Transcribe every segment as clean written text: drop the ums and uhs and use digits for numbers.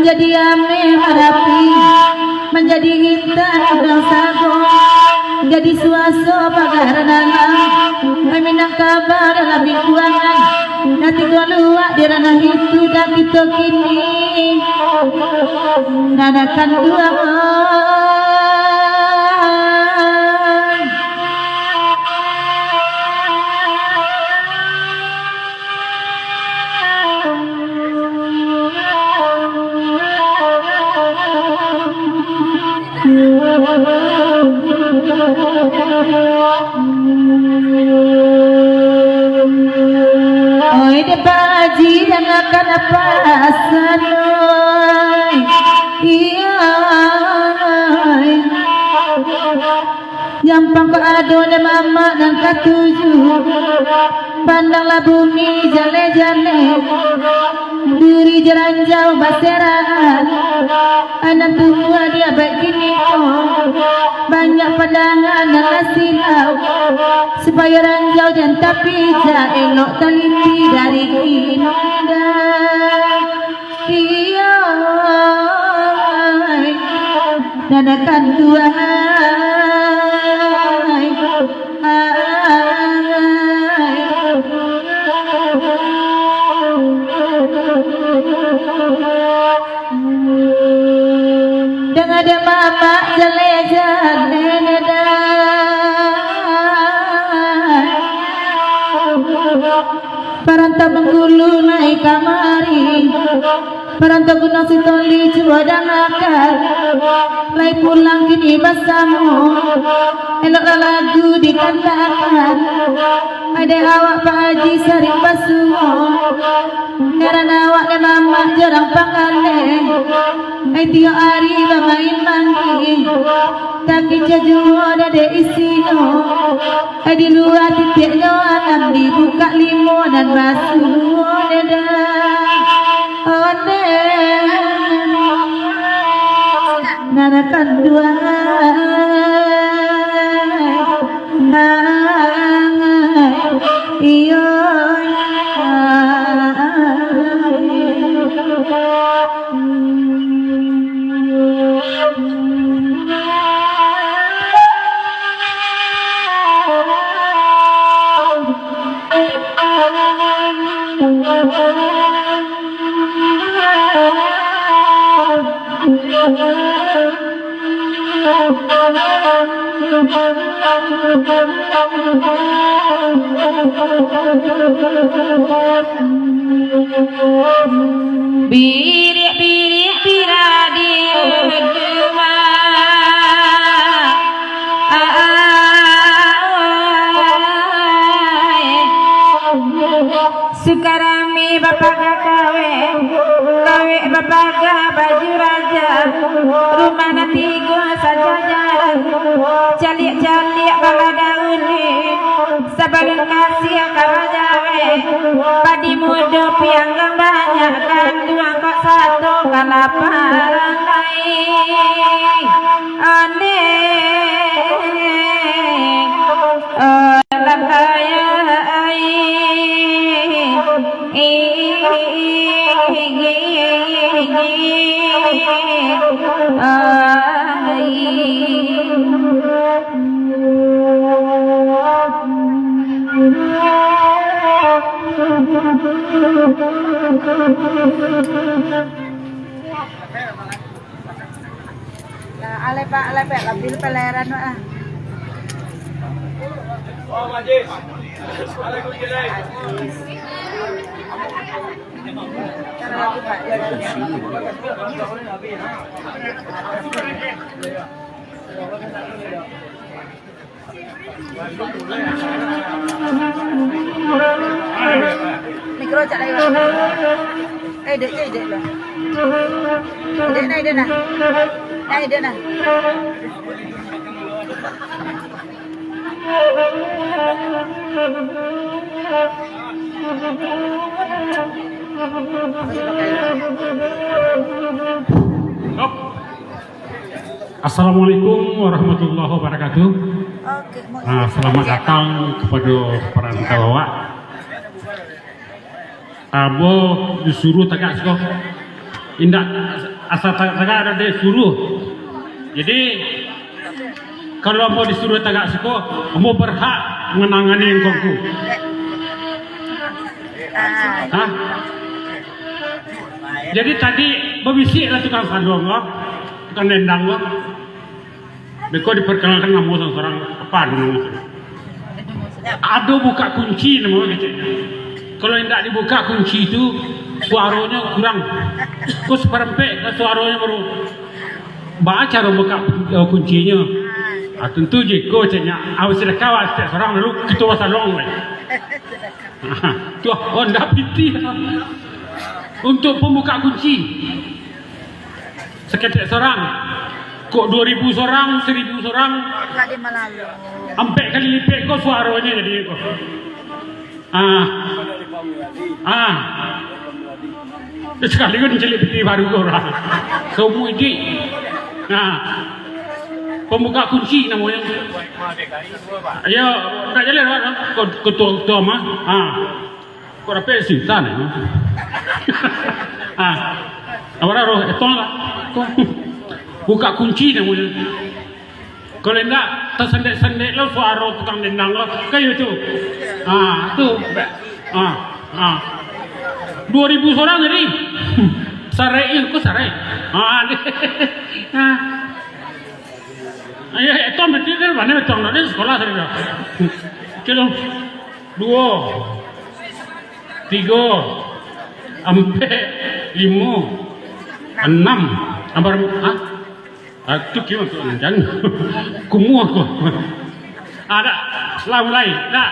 menjadi ame harapi, menjadi intan udang sago, jadi suaso pagaran alam, meminang kabar dalam lingkungan, nanti gua luak di ranah itu dan kita kini, nadakan dua. Oi de baji dan akan apa sanoi iya yang pangko ado de mama dan ketujuh pandanglah bumi jale-jale duri jeranjau baseraan anak tua dia begini banyak pandangan dan silau supaya ranjau dan tapija elok teliti dari indah iya nadakan dua dengan ada mama jale-jale parantau menggulu naik kamari parantau gunung sitoli cuadang akar lai pulang kini bersama eloklah lagu dikandangkan ada awak Pak Haji sering basuh karena awak dan mama jarang pangale tiap hari bermain manggi tapi jaju ada de isino di luar titik doan dibuka limo dan basuh dada ode nanakan dua iyo birik-birik piradi dema sukarami bapak kawe bapak baju raja rumah nanti gua saja jalan calik-calik bala daun sabalun kasih karajawe padi muda pianggang banyak kan dua kok satu kalaparan naik aneh dalam kaya alay pa labil peleran ah. Oh majis. Alay ko gilay. Cara lagi Pak. Mikro cak lagi. Dek lah. Dek nah. Dek nah. Assalamualaikum warahmatullahi wabarakatuh. Selamat datang kepada para bawa. Abo disuruh tagak sekolah. Indak asal tagak ada disuruh. Jadi kalau mau disuruh tagak sekolah, mau berhak menangani engkauku. Hah? Jadi tadi berbisiklah tukang sandong, tukang dendang, mereka diperkenalkan nama seorang apa nama? Ada buka kunci nama gitu. Kalau tidak dibuka kunci itu suaranya kurang. Kau seperempat suaranya baru baca buka kuncinya. Tentu je kau cakap awak sudah kawan setiap orang lalu kita masa long lagi. Tuh Honda PT untuk pembuka kunci seketik seorang kok 2.000 seorang 1.000 seorang sampai kali lipat kok suaranya jadi kok sekali kan jadi PT baru orang semua ini pembuka kunci namanya ayo tak jalan ketua mah kau dapat sih sana apa roh itu lah buka kunci namanya kalau enggak tersendek-sendek lo suara tukang dendang lo kayak itu tu 2.000 orang jadi sarai kok sarai ayo itu berarti kan mana betul nanti sekolah tadi dah kilo 2 3 4 5 6 ambar itu gimana tuh jangan kumuh kok ada lah mulai dah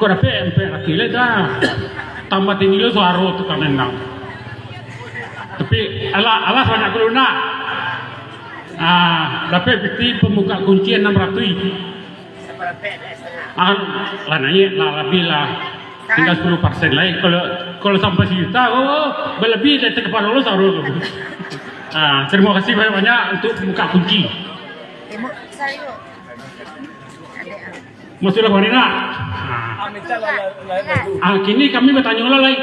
kau dapat sampai akhirnya dah tambah tinggi lo suara tukang dendang tapi alas banyak guluna dapat bukti pembuka kunci 600 lah nanya lah lebih lah tinggal 10% lagi kalau sampai sejuta berlebih dari kepala lo saru terima kasih banyak untuk membuka kunci Masuklah Marina. Kini kami bertanya lagi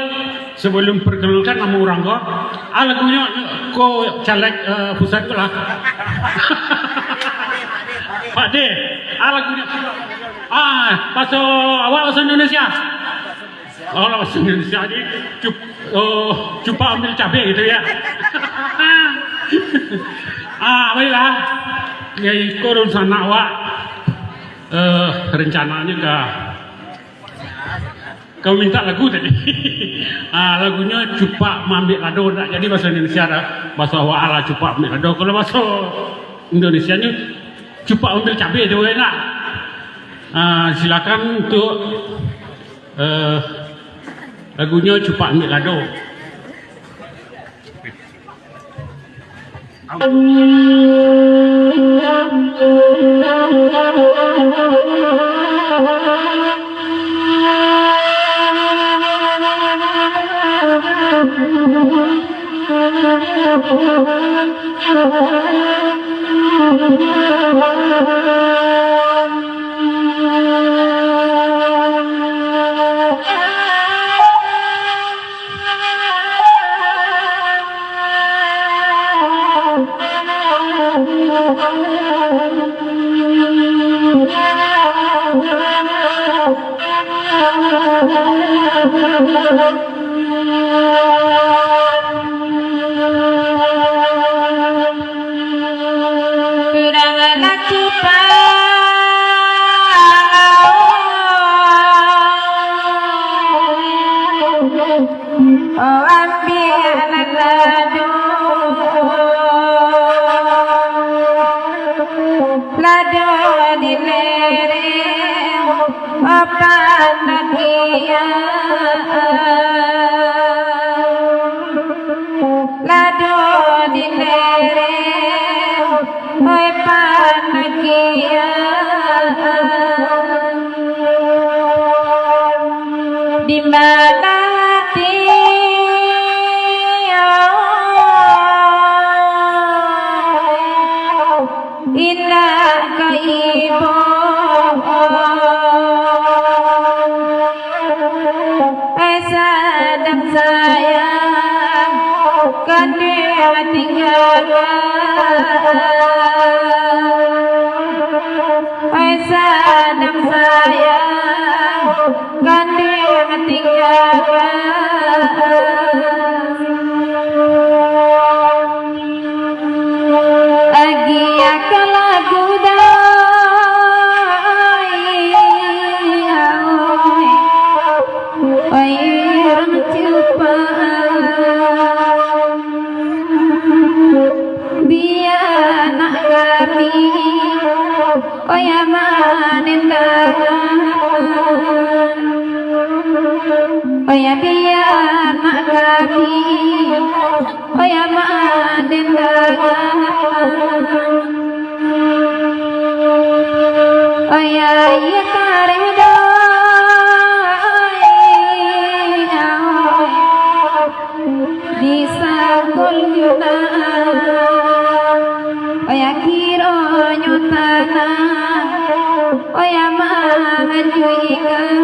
sebelum perkenalkan nama orang kau. Lagunya kau caleg pusat tu lah. Pak De, lagunya. Pasal awak bahasa Indonesia. Bahasa Indonesia ni cuba ambil cabai gitu ya. Baiklah. Yang korun sana awak. Rencananya kau minta lagu tadi. Lagunya cupa ambil lado. Jadi bahasa Indonesia ada bahasa wa'ala cupa ambil lado. Kalau bahasa Indonesia nya cupa ambil cabai itu enak. Silakan untuk lagunya cupa ambil lado. lado di lereng apa nakia lado di lereng apa nakia di mana indah ka ibu sadang sayang kan dia tinggalkan sadang sayang kan dia tinggalkan ya biar nak kami ya maden ya ya kareda di sakul yuna ya kiro nyutana ya majuikan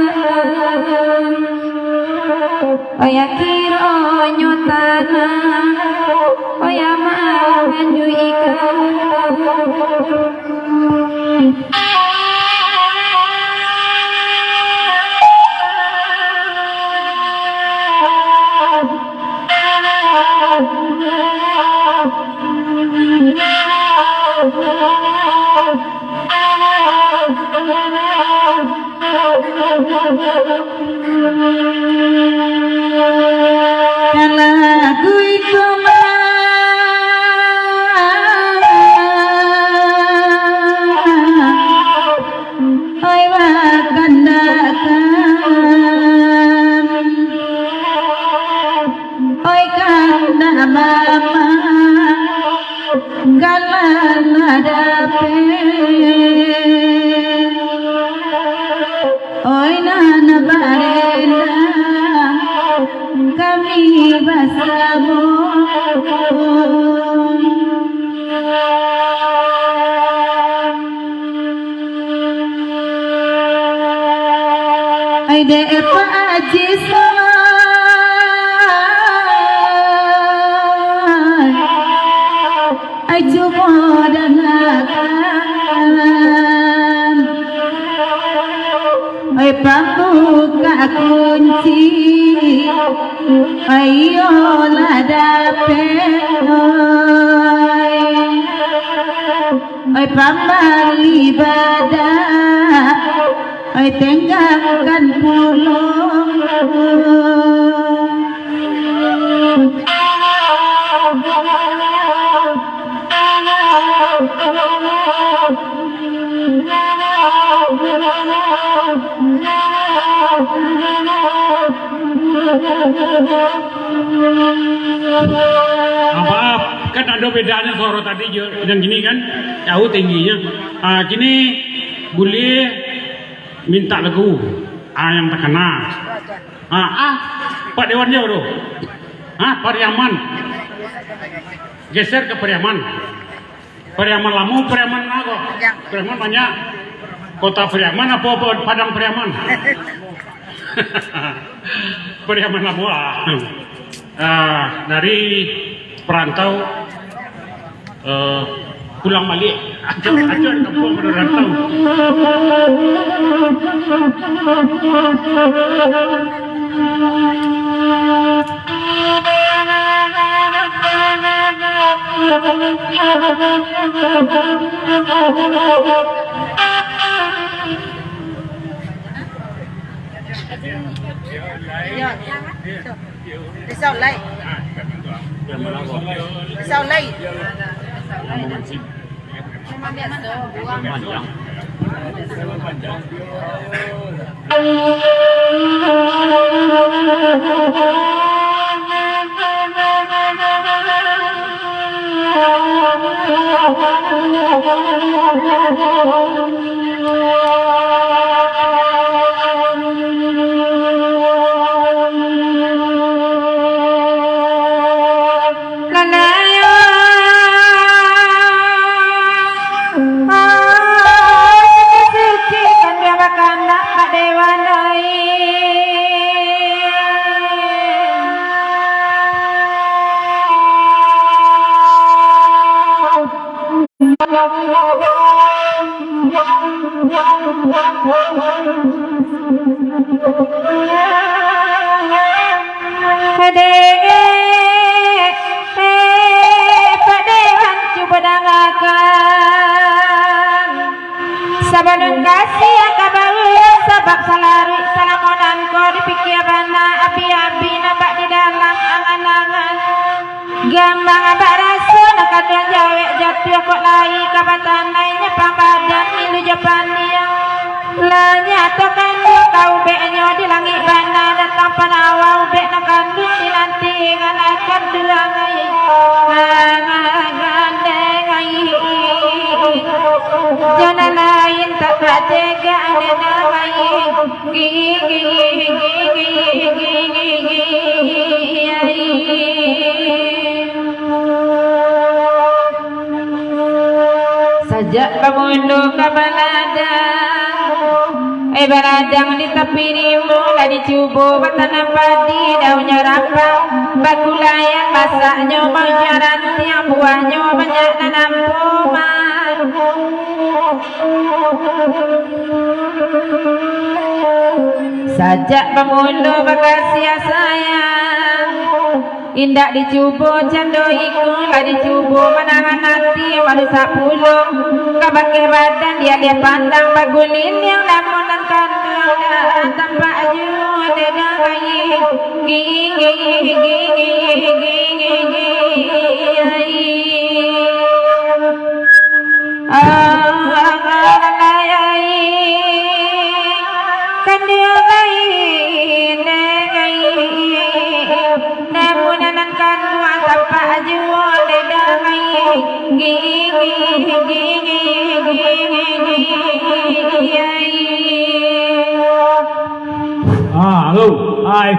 ya kiro nyutana ya majuikan lagu itu oi wakandakan oi kanda mama galan hadape oi nana barenda kami bersama Aida apa ajis aju modanakan ai pambuka kunci ayo ladape ai pamal ibadah ai tenggangkan pulung maaf kan ada bedanya suara tadi dan gini kan jauh tingginya kini boleh minta lagu yang terkenal Pak Dewan dia bro Pariaman geser ke Pariaman Lamu Pariaman Nago Pariaman banyak kota Pariaman apa Padang Pariaman Pariaman Lamu dari perantau pulang balik aja kampung merantau Đi sau lấy. Đi sau lấy. Panjang. Sabalun kasih akabaru sabab salari salamonan ko dipikir bana api-api nampak di dalam angan-angan gambang abak rasa nakadang jawek jatuh kok lai kabatan lainnya pambadan ilu japan dia lanya tokan kau beknya di langit bana datang panawau bek nak kandung di nanti ngan akan dulangai ngangandengai jangan lain tak tega anenai sajak kamundo baladang di tepi rimu lah dicubo batanam padi daunnya rapang bakulayan masaknya manjaran tiang buahnya banyak nanam poman sajak pemundo bakasia sayang indak dicubo cando iku lah dicubo menangan hati malu sapulung kabake badan dia pandang bagulin yang namun dan kandang tanpa aju ada bayi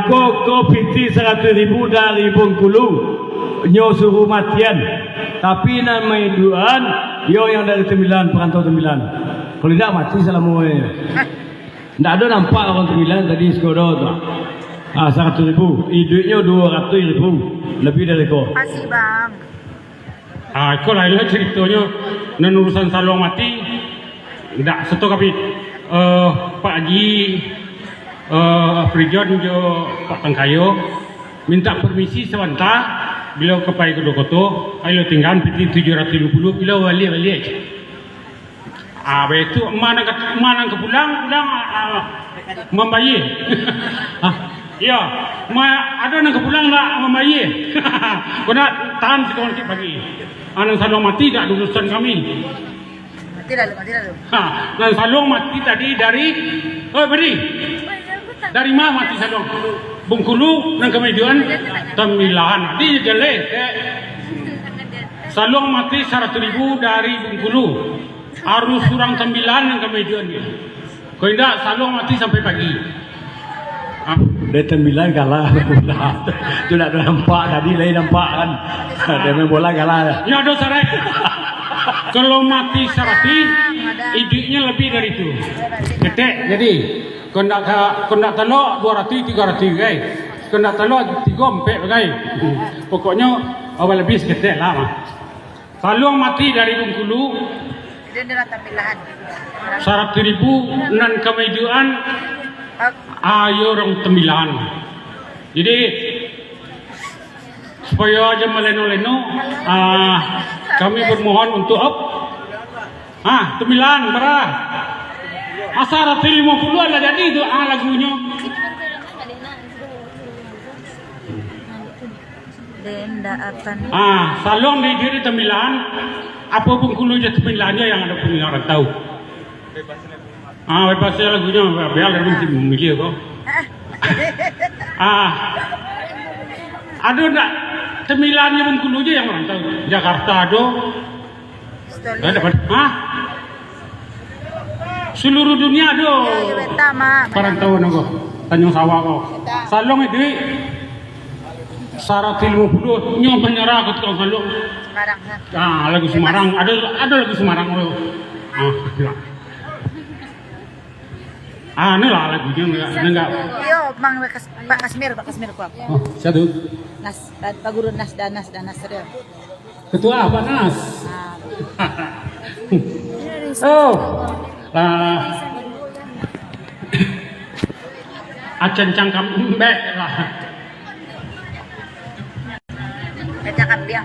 Kok piti 100.000 dari Bengkulu nyo suruh matian tapi nama iduan yo yang dari Tembilan perantau Tembilan kalau tidak mati selama tidak ada nampak orang Tembilan tadi sekolah tu 100.000 idutnya 200.000 lebih dari kau Masih bang. Kau lain lah ceritanya nan urusan salong mati tidak setok tapi Pak Haji Frijon jo Pak Tangkayo minta permisi sebentar bila kepai kedua koto ayo tinggal piti 750 bila wali aja itu mana ke pulang membayi iya ada nak ke pulang lah membayi kena tahan sikit pagi anak salong mati tak urusan kami Mati lalu. dan salong mati tadi dari beri dari mana mati salong Bengkulu dan kemudian Tembilan di jelek salong mati 100.000 dari Bengkulu harus surang Tembilan dan kemudian kau tidak salong mati sampai pagi dari Tembilan kalah tu nak nampak tadi lain nampak kan dia main bola kalah ya ada sarai kalau mati 100 idenya lebih dari itu ketek jadi kena telok 200-300 guys kena telok 3 empek guys pokoknya awal lebih seketek lah kalau mati dari Bengkulu Dia adalah tampilan 100.000 nan kemajuan ayo orang Tembilan jadi supaya aja meleno-leno kami bermohon untuk Tembilan berah asal 50 lah jadi itu lagunya Denda akan salong di diri Tembilan apa Bengkulu aja Sembilannya yang ada punya orang tahu. Bebasnya lagunya biar lebih memilih kok. Ada enggak Sembilannya Bengkulu aja yang orang tahu. Jakarta ada. Ada seluruh dunia ada. Perantauan aku. Tanjung Sawah kok. Salong itu Syarat 50 nyo menyerah ke tukang salong. Semarang. Lagu Semarang ada lagu Semarang lo. Ini lah lagunya enggak. Yo, Mang Pak Kasmir ku. Satu. Nas, Pak Guru Nas Danas dia. Ketua apa Nas? Acan cangkam embek lah. Cakap dia.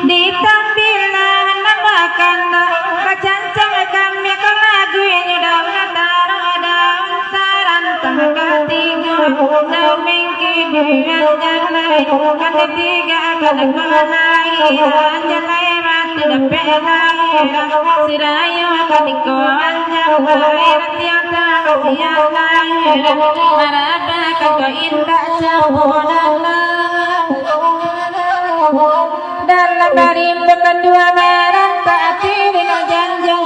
Ditampilan namakan kacancang kami lagu ini daun daun saran tanggal tiga daun mingki dengan jalai kata tiga akan mengenai jalai mati dapat naik sirayu akan ikuan jalai tiada kasihan lain marada kau indah jauh dalam barim kedua merah tak tiri no janjang